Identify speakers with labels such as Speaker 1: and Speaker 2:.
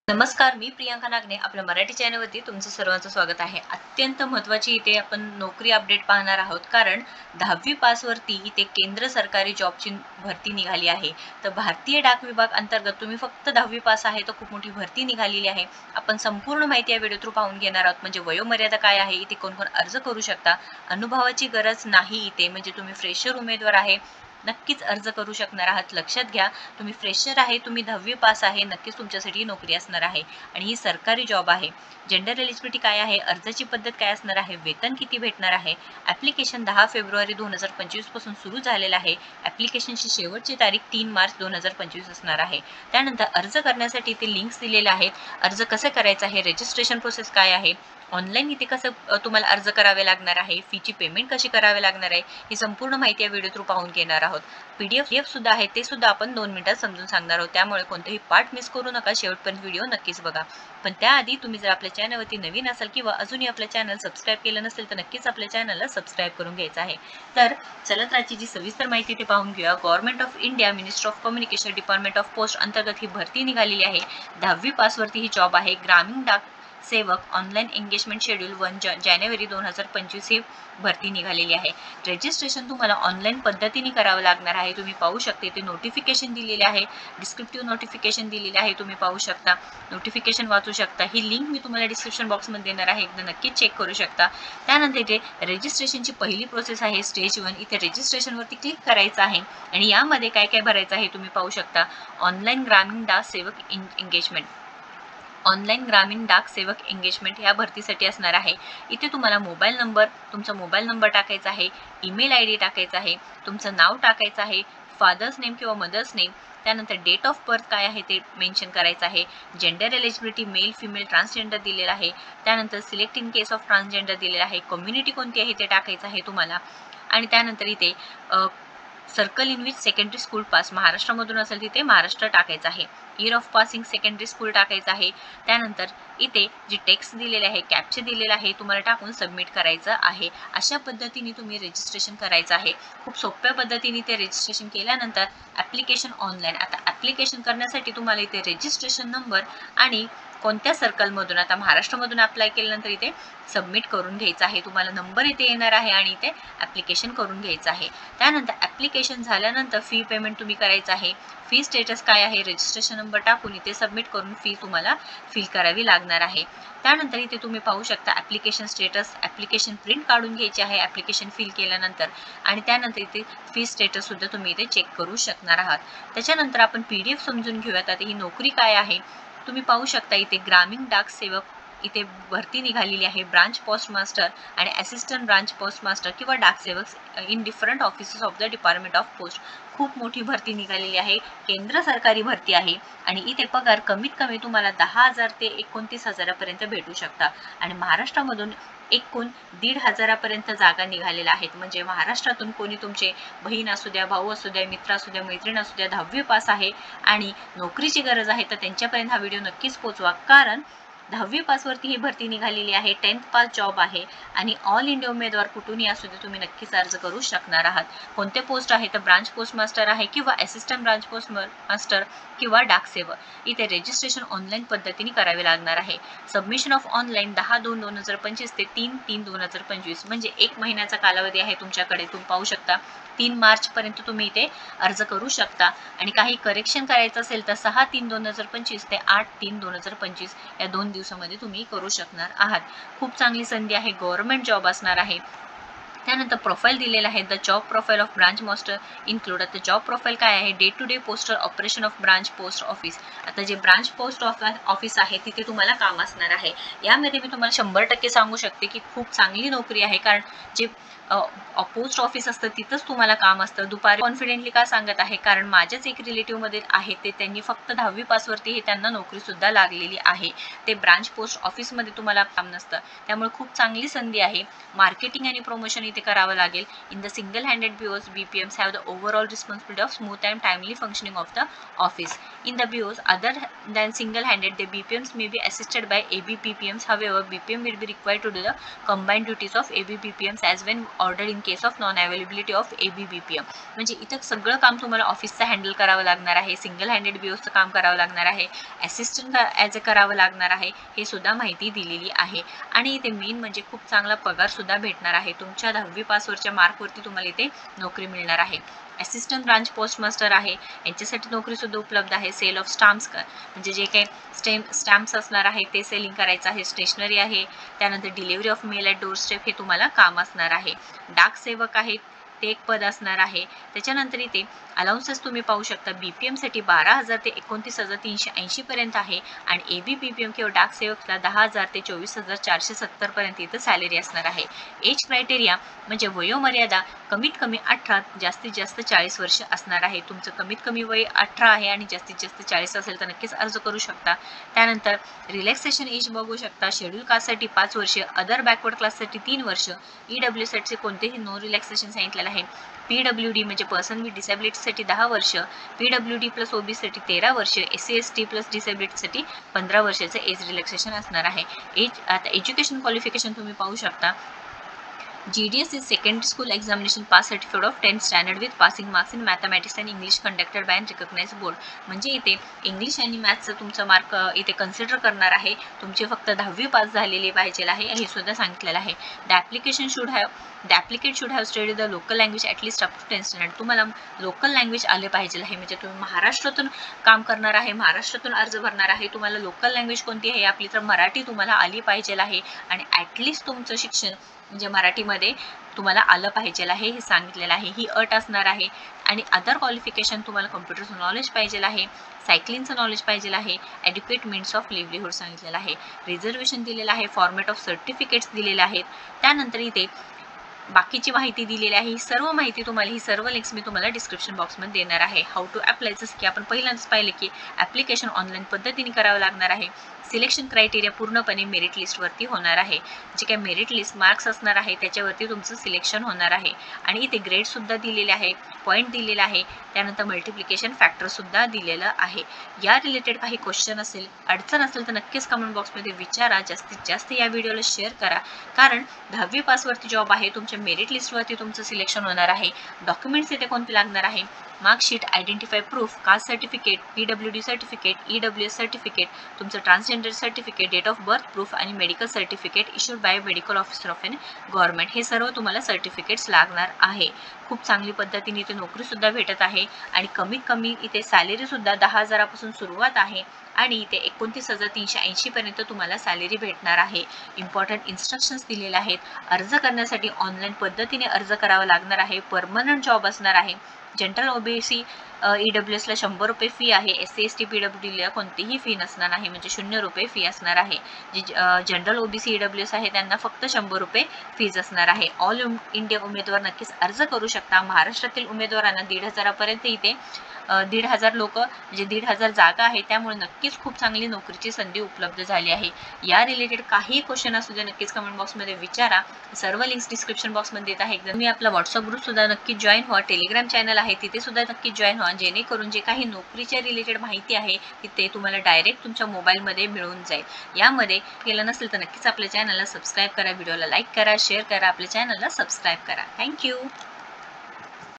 Speaker 1: नमस्कार, मी प्रियांका नागने आपल्या मराठी चॅनलवरती तुमचं सर्वांचं स्वागत आहे. अत्यंत महत्त्वाची इथे आपण नोकरी अपडेट पाहणार आहोत, कारण 10वी पासवरती इथे केंद्र सरकारी जॉबची भरती निघाली आहे. तर भारतीय डाक विभाग अंतर्गत तुम्ही फक्त 10वी पास आहे तर खूप मोठी भरती निघालेली आहे. आपण संपूर्ण माहिती या व्हिडिओ थ्रू पाहून घेणार आहोत. म्हणजे वयोमर्यादा काय आहे, इथे कोण अर्ज करू शकता, अनुभवाची गरज नाही इथे, म्हणजे तुम्ही फ्रेशर उमेदवार आहे नक्कीच अर्ज करू शकणार आहात. लक्षात घ्या, तुम्ही फ्रेशर आहे, तुम्ही 10वी पास आहे, नक्कीच तुमच्यासाठी ही नोकरी असणार आहे आणि ही सरकारी जॉब आहे. जेंडर एलिजिबिलिटी काय आहे, अर्जाची पद्धत काय असणार आहे, वेतन किती भेटणार आहे. ॲप्लिकेशन 10 फेब्रुवारी 2025 पासून सुरू झालेलं आहे. ॲप्लिकेशनची शेवटची तारीख 3 मार्च 2025 असणार आहे. त्यानंतर अर्ज करण्यासाठी इथे लिंक्स दिलेले आहेत. अर्ज कसं करायचं आहे, रजिस्ट्रेशन प्रोसेस काय आहे, ऑनलाईन इथे कसं तुम्हाला अर्ज करावे लागणार आहे, फीची पेमेंट कशी करावी लागणार आहे, ही संपूर्ण माहिती या व्हिडिओ थ्रू पाहून घेणार आहोत. PDF सुद्धा आहे, ते सुद्धा आपण 2 मिनिटात समजून सांगणार आहोत. त्यामुळे कोणतेही पार्ट मिस करू नका, शेवटपर्यंत व्हिडिओ नक्कीच बघा. पण त्याआधी तुम्ही जर आपल्या चॅनलवरती नवीन असाल किंवा अजूनही आपल्या चॅनल सबस्क्राईब केलं नसेल तर नक्कीच आपल्या चॅनलला सबस्क्राईब करून घ्यायचं आहे. तर चला तर आजची जी सविस्तर माहिती ते पाहून घेऊया. Government of India ministry of communication department of post अंतर्गत ही भरती निघालेली आहे. 10वी पासवरती ही जॉब आहे. ग्रामीण डाक सेवक ऑनलाईन एंगेजमेंट शेड्यूल 1 जानेवारी 2025 ही भरती निघालेली आहे. रजिस्ट्रेशन तुम्हाला ऑनलाईन पद्धतीने करावं लागणार आहे. तुम्ही पाहू शकता इथे नोटिफिकेशन दिलेले आहे, डिस्क्रिप्टिव्ह नोटिफिकेशन दिलेले आहे, तुम्ही पाहू शकता, नोटिफिकेशन वाचू शकता. ही लिंक मी तुम्हाला डिस्क्रिप्शन बॉक्समध्ये देणार आहे, एकदा नक्कीच चेक करू शकता. त्यानंतर इथे रजिस्ट्रेशनची पहिली प्रोसेस आहे स्टेज 1. इथे रजिस्ट्रेशनवरती क्लिक करायचं आहे आणि यामध्ये काय काय भरायचं आहे तुम्ही पाहू शकता. ऑनलाईन ग्रामीण डाक सेवक एंगेजमेंट, ऑनलाईन ग्रामीण डाक सेवक एंगेजमेंट ह्या भरतीसाठी असणार आहे. इथे तुम्हाला मोबाईल नंबर, तुमचा मोबाईल नंबर टाकायचा आहे, ईमेल ID टाकायचा आहे, तुमचं नाव टाकायचं आहे, फादर्स नेम किंवा मदर्स नेम, त्यानंतर डेट ऑफ बर्थ काय आहे ते मेन्शन करायचं आहे. Gender eligibility male, female, transgender दिलेलं आहे. त्यानंतर select in case of transgender दिलेलं आहे. कम्युनिटी कोणती आहे ते टाकायचं आहे तुम्हाला. आणि त्यानंतर इथे circle in which secondary school pass, महाराष्ट्रामधून असेल तिथे महाराष्ट्र टाकायचं आहे. Year of passing secondary school टाकायचं आहे. त्यानंतर इथे जे टेक्स्ट दिलेले आहे, कॅप्चे दिलेलं आहे, तुम्हाला टाकून सबमिट करायचं आहे. अशा पद्धतीने तुम्ही रजिस्ट्रेशन करायचं आहे. खूप सोप्या पद्धतीने ते रजिस्ट्रेशन केल्यानंतर ॲप्लिकेशन ऑनलाईन. आता ॲप्लिकेशन करण्यासाठी तुम्हाला इथे रजिस्ट्रेशन नंबर आणि कोणत्या सर्कलमधून, आता महाराष्ट्रामधून अप्लाय केल्यानंतर इथे सबमिट करून घ्यायचं आहे. तुम्हाला नंबर इथे येणार आहे आणि इथे ॲप्लिकेशन करून घ्यायचं आहे. त्यानंतर ॲप्लिकेशन झाल्यानंतर फी पेमेंट तुम्ही करायचं आहे. फी स्टेटस काय आहे, रजिस्ट्रेशन नंबर टाकून इथे सबमिट करून फी तुम्हाला फिल करावी लागणार आहे. त्यानंतर इथे तुम्ही पाहू शकता ॲप्लिकेशन स्टेटस, ॲप्लिकेशन प्रिंट काढून घ्यायची आहे ॲप्लिकेशन फिल केल्यानंतर, आणि त्यानंतर इथे फी स्टेटससुद्धा तुम्ही इथे चेक करू शकणार आहात. त्याच्यानंतर आपण PDF समजून घेऊयात. आता ही नोकरी काय आहे तुम्ही पाहू शकता. इथे ग्रामीण डाक सेवक इथे भरती निघालेली आहे. ब्रांच पोस्ट मास्टर आणि असिस्टंट ब्रांच पोस्ट मास्टर किंवा डाक सेवक in different offices of the department of post. खूप मोठी भरती निघालेली आहे, केंद्र सरकारी भरती आहे आणि इथे पगार कमीत कमी तुम्हाला 10,000 ते 29,000 भेटू शकता. आणि महाराष्ट्रामधून एकूण 1,500 जागा निघालेल्या आहेत. म्हणजे महाराष्ट्रातून कोणी तुमचे बहीण असू द्या, भाऊ असू द्या, मित्र असू द्या, मैत्रीण असू द्या, 10वी पास आहे आणि नोकरीची गरज आहे, तर त्यांच्यापर्यंत हा व्हिडिओ नक्कीच पोहोचवा. कारण 10वी पासवरती ही भरती निघालेली आहे. 10th पास जॉब आहे आणि ऑल इंडिया उमेदवार कुठूनही असू दे तुम्ही नक्कीच अर्ज करू शकणार आहात. कोणते पोस्ट आहे तर ब्रांच पोस्ट मास्टर आहे किंवा असिस्टंट ब्रांच पोस्ट मास्टर किंवा डाक सेवक. इथे रजिस्ट्रेशन ऑनलाईन पद्धतीने करावे लागणार आहे. सबमिशन ऑफ ऑनलाईन 10/2/2025 ते 3/3/2025, म्हणजे 1 महिन्याचा कालावधी आहे तुमच्याकडे. तुम्ही पाहू शकता 3 मार्चपर्यंत तुम्ही इथे अर्ज करू शकता. आणि काही करेक्शन करायचं असेल तर 6/3/2025 ते 8/3/2025 या 2 दिवसामध्ये तुम्ही करू शकणार आहात. खूप चांगली संधी आहे, गव्हर्नमेंट जॉब असणार आहे. त्यानंतर प्रोफाईल दिलेला आहे. The job profile of branch master include. आता जॉब प्रोफाईल काय आहे, day to day postal operation of branch post office. आता जे ब्रांच पोस्ट ऑफिस आहे तिथे तुम्हाला काम असणार आहे. यामध्ये मी तुम्हाला 100% सांगू शकते की खूप चांगली नोकरी आहे, कारण जे पोस्ट ऑफिस असतं तिथंच तुम्हाला काम असतं. दुपारी कॉन्फिडेंटली का सांगत आहे, कारण माझ्याच एक रिलेटिव्हमध्ये आहे, ते त्यांनी फक्त 10वी पासवरती हे त्यांना नोकरीसुद्धा लागलेली आहे. ते ब्रांच पोस्ट ऑफिसमध्ये तुम्हाला काम नसतं, त्यामुळे खूप चांगली संधी आहे. मार्केटिंग आणि प्रमोशन इथे करावं लागेल. In the single handed BOs, BPMs have the overall responsibility of smooth and timely functioning of the office. In the BOs, other than single-handed, the BPMs may be assisted by ABPPMs. However, BPM will be required to do the combined duties of ABPPMs as when ordered in case of non-availability of ABPPM. म्हणजे इथं सगळं काम तुम्हाला ऑफिसचं handle करावं लागणार आहे, single handed BOसचं काम करावं लागणार आहे, असिस्टंट ॲज अ करावं लागणार आहे, हे सुद्धा माहिती दिलेली आहे. आणि इथे मेन म्हणजे खूप चांगला पगार सुद्धा भेटणार आहे. तुमच्या 10वी पासवरच्या मार्कवरती तुम्हाला इथे नोकरी मिळणार आहे. असिस्टंट ब्रांच पोस्ट मास्टर आहे, यांच्यासाठी नोकरी सुद्धा उपलब्ध आहे. सेल ऑफ स्टॅम्प्स म्हणजे जे काही स्टॅम्प्स असणार आहे ते सेलिंग करायचं आहे. स्टेशनरी आहे, त्यानंतर delivery of male at door step हे तुम्हाला काम असणार आहे. डाक सेवक आहेत, ते एक पद असणार आहे. त्याच्यानंतर इथे अलाउन्सेस तुम्ही पाहू शकता. BPMसाठी 12,000 ते 29,380 पर्यंत आहे आणि ABPPM किंवा डाक सेवकला 10,000 ते 24,470 पर्यंत इथं सॅलरी असणार आहे. एज क्रायटेरिया म्हणजे वयोमर्यादा कमीत कमी 18, जास्तीत जास्त 40 वर्ष असणार आहे. तुमचं कमीत कमी वय 18 आहे आणि जास्तीत जास्त 40 असेल तर नक्कीच अर्ज करू शकता. त्यानंतर रिलॅक्सेशन एज बघू शकता. शेड्यूल कास्टसाठी 5 वर्ष, अदर बॅकवर्ड क्लाससाठी 3 वर्ष, EWसाठी कोणतेही नो रिलॅक्सेशन सांगितलेलं आहे. PWD म्हणजे पर्सन विथ डिसेबिलिटीसाठी 10 वर्ष, PWD प्लस OBसाठी 13 वर्ष, SC/ST प्लस डिसेबिलिटीसाठी 15 वर्षाचं एज रिलॅक्सेशन असणार आहे. आता एज्युकेशन क्वालिफिकेशन तुम्ही पाहू शकता. GDS is secondary school examination pass certificate of 10th standard with passing marks in mathematics and English conducted by an recognized board. म्हणजे इथे इंग्लिश आणि मॅथ्सचं तुमचं मार्क इथे कन्सिडर करणार आहे. तुमचे फक्त 10वी पास झालेले पाहिजे आहे, हे सुद्धा सांगितलेलं आहे. The applicant should have study the local language at least up to 10th standard. तुम्हाला लोकल लँग्वेज आले पाहिजे आहे. म्हणजे तुम्ही महाराष्ट्रातून काम करणार आहे, महाराष्ट्रातून अर्ज भरणार आहे, तुम्हाला लोकल लँग्वेज कोणती आहे आपली तर मराठी तुम्हाला आली पाहिजे आहे आणि ॲटलिस्ट तुमचं शिक्षण म्हणजे मराठीमध्ये तुम्हाला आलं पाहिजे आहे, हे सांगितलेलं आहे. ही अट असणार आहे. आणि अदर क्वालिफिकेशन तुम्हाला कम्प्युटरचं नॉलेज पाहिजे आहे, सायकलिंगचं नॉलेज पाहिजे आहे, ॲड्युकेट मीन्स ऑफ लिव्हलीहूड सांगितलेलं आहे. रिझर्वेशन दिलेलं आहे, फॉर्मॅट ऑफ सर्टिफिकेट्स दिलेले आहेत. त्यानंतर इथे बाकीची माहिती दिलेली आहे. ही सर्व माहिती तुम्हाला, ही सर्व लिंक्स मी तुम्हाला डिस्क्रिप्शन बॉक्समध्ये देणार आहे. हाऊ टू अप्लाय, जसं की आपण पहिल्यांदाच पाहिलं की ॲप्लिकेशन ऑनलाईन पद्धतीने करावं लागणार आहे. सिलेक्शन क्रायटेरिया पूर्णपणे मेरिट लिस्टवरती होणार आहे. जे काही मेरिट लिस्ट मार्क्स असणार आहे त्याच्यावरती तुमचं सिलेक्शन होणार आहे. आणि इथे ग्रेडसुद्धा दिलेले आहे, पॉईंट दिलेला आहे, त्यानंतर मल्टिप्लिकेशन फॅक्टरसुद्धा दिलेलं आहे. या रिलेटेड काही क्वेश्चन असेल, अडचण असेल तर नक्कीच कमेंट बॉक्समध्ये विचारा. जास्तीत जास्त या व्हिडिओला शेअर करा, कारण 10वी पासवरती जॉब आहे. तुमच्या मेरिट लिस्टवरती तुमचं सिलेक्शन होणार आहे. डॉक्युमेंट्स इथे कोणते लागणार आहे? Marksheet, identify proof, caste certificate, PWD certificate, EWS certificate, तुमचं transgender certificate, date of birth proof आणि medical certificate issued by medical officer of an government. हे सर्व तुम्हाला सर्टिफिकेट्स लागणार आहे. खूप चांगली पद्धतीने इथे नोकरीसुद्धा भेटत आहे आणि कमीत कमी इथे सॅलरीसुद्धा 10,000पासून सुरुवात आहे आणि इथे 29,380 पर्यंत तुम्हाला सॅलरी भेटणार आहे. इम्पॉर्टंट इन्स्ट्रक्शन्स दिलेले आहेत. अर्ज करण्यासाठी ऑनलाईन पद्धतीने अर्ज करावा लागणार आहे. परमनंट जॉब असणार आहे. जनरल OBC EWSला 100 रुपये फी आहे. SC/ST PWDला कोणतीही फी नसणार आहे, म्हणजे 0 रुपये फी असणार आहे. जे जनरल OBC EWS आहे त्यांना फक्त 100 रुपये फीज असणार आहे. ऑल इंडिया उमेदवार नक्कीच अर्ज करू शकता. महाराष्ट्रातील उमेदवारांना 1,500 पर्यंत इथे 1,500 लोक म्हणजे 1,500 जागा आहे, त्यामुळे नक्कीच खूप चांगली नोकरीची संधी उपलब्ध झाली आहे. या रिलेटेड काही क्वेश्चन असू द्या नक्कीच कमेंट बॉक्समध्ये विचारा. सर्व लिंक्स डिस्क्रिप्शन बॉक्समध्ये देत आहे. तुम्ही आपला व्हॉट्सअप ग्रुप सुद्धा नक्की जॉईन व्हा. टेलिग्राम चॅनल आहे तिथे सुद्धा नक्की जॉईन व्हा, जेणेकरून जे काही नोकरीच्या रिलेटेड माहिती आहे ते तुम्हाला डायरेक्ट तुमच्या मोबाईलमध्ये मिळून जाईल. यामध्ये केलं नसेल तर नक्कीच आपल्या चॅनलला सबस्क्राईब करा, व्हिडिओला लाईक करा, शेअर करा, आपल्या चॅनलला सबस्क्राईब करा. थँक्यू.